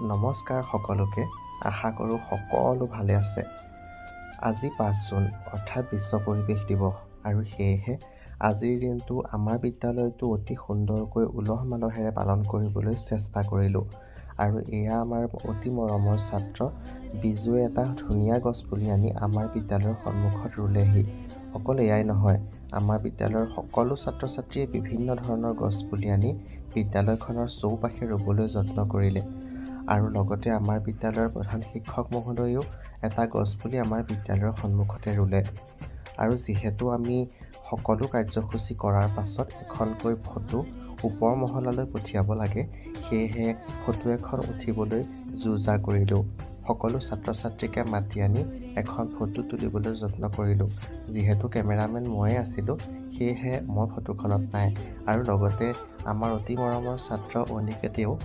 নমস্কাৰ সকলোকে। আশা কৰোঁ সকলো ভালে আছে। আজি ৫ জুন অৰ্থাৎ বিশ্ব পৰিৱেশ দিৱস আৰু সেয়েহে আজিৰ দিনটো আমাৰ বিদ্যালয়টো অতি সুন্দৰকৈ উলহ মালহেৰে পালন কৰিবলৈ চেষ্টা কৰিলোঁ। আৰু এয়া আমাৰ অতি মৰমৰ ছাত্ৰ বিজুৱে এটা ধুনীয়া গছপুলি আনি আমাৰ বিদ্যালয়ৰ সন্মুখত ৰুলেহি। অকল এয়াই নহয়, আমাৰ বিদ্যালয়ৰ সকলো ছাত্ৰ ছাত্ৰীয়ে বিভিন্ন ধৰণৰ গছপুলি আনি বিদ্যালয়খনৰ চৌপাশে ৰুবলৈ যত্ন কৰিলে। আৰু লগতে আমাৰ বিদ্যালয়ৰ প্ৰধান শিক্ষক মহোদয়েও এটা গছপুলি আমাৰ বিদ্যালয়ৰ সন্মুখতে ৰুলে। আৰু যিহেতু আমি সকলো কাৰ্যসূচী কৰাৰ পাছত এখনকৈ ফটো ওপৰ মহলালৈ পঠিয়াব লাগে, সেয়েহে ফটো এখন উঠিবলৈ যো-জা কৰিলোঁ। সকলো ছাত্ৰ ছাত্ৰীকে মাতি আনি এখন ফটো তুলিবলৈ যত্ন কৰিলোঁ। যিহেতু কেমেৰামেন ময়ে আছিলোঁ, সেয়েহে মই ফটোখনত নাই। আৰু লগতে আমাৰ অতি মৰমৰ ছাত্ৰ অনিকেতেও